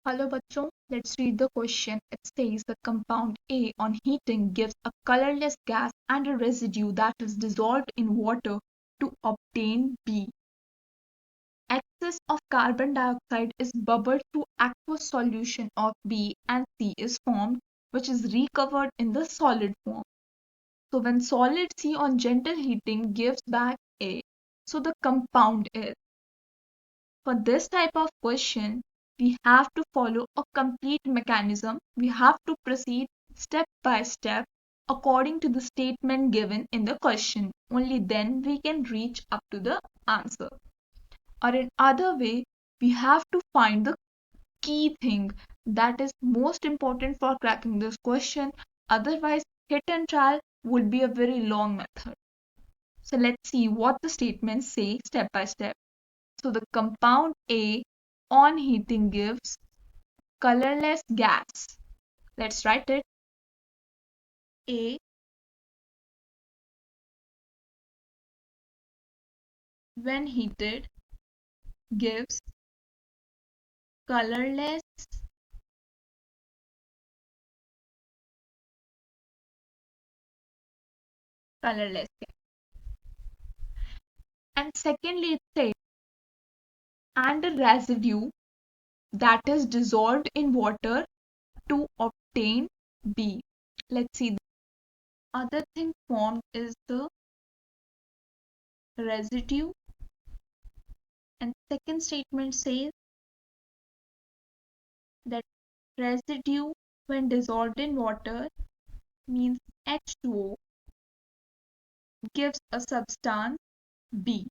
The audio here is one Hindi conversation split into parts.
Hello bachcho, let's read the question. It says the compound A on heating gives a colorless gas and a residue that is dissolved in water to obtain B. Excess of carbon dioxide is bubbled through aqueous solution of B and C is formed, which is recovered in the solid form. So when solid C on gentle heating gives back A, so the compound is. For this type of question, we have to follow a complete mechanism. We have to proceed step by step according to the statement given in the question. Only then we can reach up to the answer. Or in other way, we have to find the key thing that is most important for cracking this question. Otherwise, hit and trial would be a very long method. So let's see what the statements say step by step. So the compound A on heating gives colorless gas. Let's write it. A when heated gives colorless gas. And secondly it says and a residue that is dissolved in water to obtain B. Let's see. The other thing formed is the residue, and second statement says that residue when dissolved in water means H2O gives a substance B.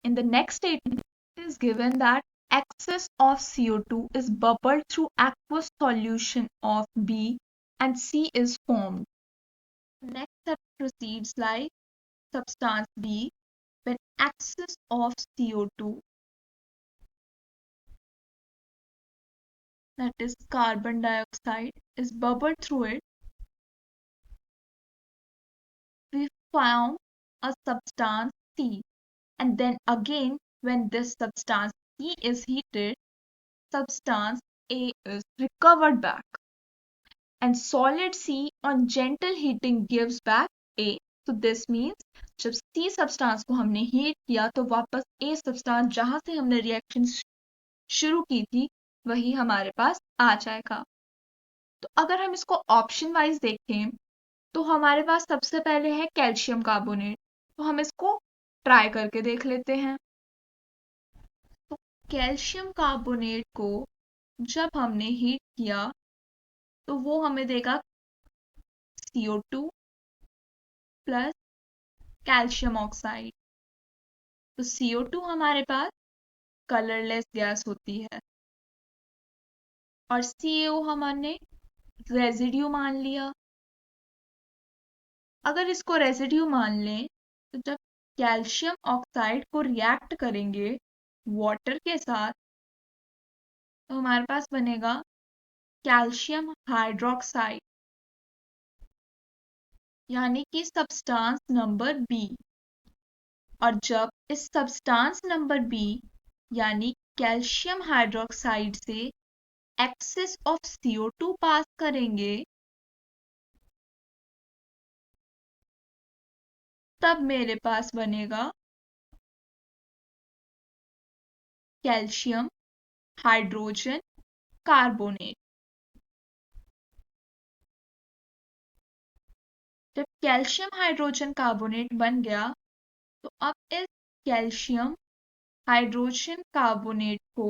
In the next statement it is given that excess of CO2 is bubbled through aqueous solution of B and C is formed. Next step proceeds like substance B when excess of CO2, that is carbon dioxide, is bubbled through it, we found a substance C. And then again, when this substance C is heated, substance A is recovered back. And solid C on gentle heating gives back A. So this means जब C सब्सटेंस को हमने हीट किया तो वापस A सब्सटेंस जहां से हमने रिएक्शन शुरू की थी वही हमारे पास आ जाएगा. तो अगर हम इसको ऑप्शन वाइज देखें तो हमारे पास सबसे पहले है कैल्शियम कार्बोनेट. तो हम इसको ट्राई करके देख लेते हैं. तो कैल्शियम कार्बोनेट को जब हमने हीट किया तो वो हमें देगा CO2 प्लस कैल्शियम ऑक्साइड. तो CO2 हमारे पास कलरलेस गैस होती है और CaO हमने रेजिड्यू मान लिया. अगर इसको रेजिड्यू मान लें तो जब कैल्शियम ऑक्साइड को रिएक्ट करेंगे वाटर के साथ तो हमारे पास बनेगा कैल्शियम हाइड्रोक्साइड यानी कि सब्सटेंस नंबर बी. और जब इस सब्सटेंस नंबर बी यानी कैल्शियम हाइड्रोक्साइड से एक्सेस ऑफ CO2 पास करेंगे तब मेरे पास बनेगा कैल्शियम हाइड्रोजन कार्बोनेट. जब कैल्शियम हाइड्रोजन कार्बोनेट बन गया तो अब इस कैल्शियम हाइड्रोजन कार्बोनेट को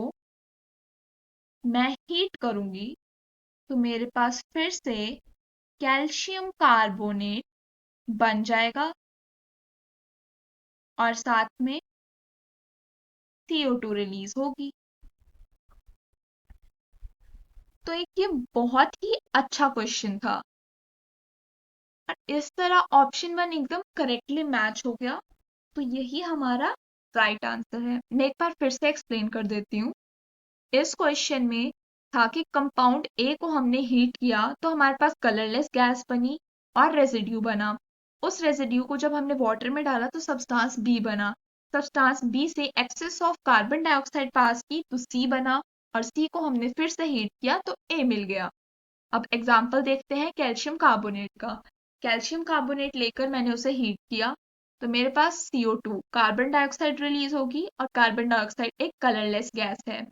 मैं हीट करूंगी तो मेरे पास फिर से कैल्शियम कार्बोनेट बन जाएगा और साथ में CO2 रिलीज होगी. तो एक ये बहुत ही अच्छा क्वेश्चन था और इस तरह ऑप्शन 1 एकदम करेक्टली मैच हो गया. तो यही हमारा राइट आंसर है. मैं एक बार फिर से एक्सप्लेन कर देती हूँ. इस क्वेश्चन में था कि कंपाउंड ए को हमने हीट किया तो हमारे पास कलरलेस गैस बनी और रेजिड्यू बना. उस रेजिड्यू को जब हमने वाटर में डाला तो सब्सटेंस बी बना. सब्सटेंस बी से एक्सेस ऑफ कार्बन डाइऑक्साइड पास की तो सी बना और C को हमने फिर से हीट किया तो A मिल गया। अब एग्जाम्पल देखते हैं कैल्शियम कार्बोनेट का। कैल्शियम कार्बोनेट लेकर मैंने उसे हीट किया तो मेरे पास CO2 कार्बन डाइऑक्साइड रिलीज होगी और कार्बन डाइऑक्साइड एक कलरलेस गैस है।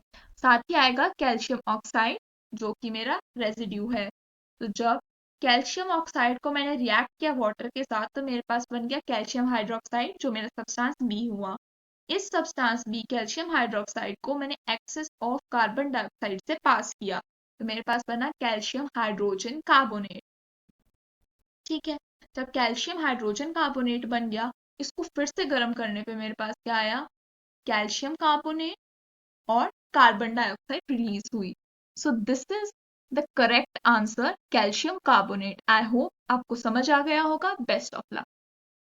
साथ ही आएगा कैल्शियम ऑक्साइड जो कि मेरा रेजिड्यू है। तो जब कैल्शियम ऑक्साइड को मैंने रिएक्ट किया वाटर के साथ तो मेरे पास बन गया कैल्शियम हाइड्रोक्साइड जो मेरा सब्सटेंस बी हुआ। इस सब्सटेंस बी कैल्शियम हाइड्रोक्साइड को मैंने एक्सेस ऑफ कार्बन डाइऑक्साइड से पास किया तो मेरे पास बना कैल्शियम हाइड्रोजन कार्बोनेट। ठीक है, जब कैल्शियम हाइड्रोजन कार्बोनेट बन गया, इसको फिर से गर्म करने पे मेरे पास क्या आया, कैल्शियम कार्बोनेट और कार्बन डाइऑक्साइड रिलीज हुई। So this is the correct answer, calcium carbonate. I hope आपको समझ आ गया होगा। Best of luck.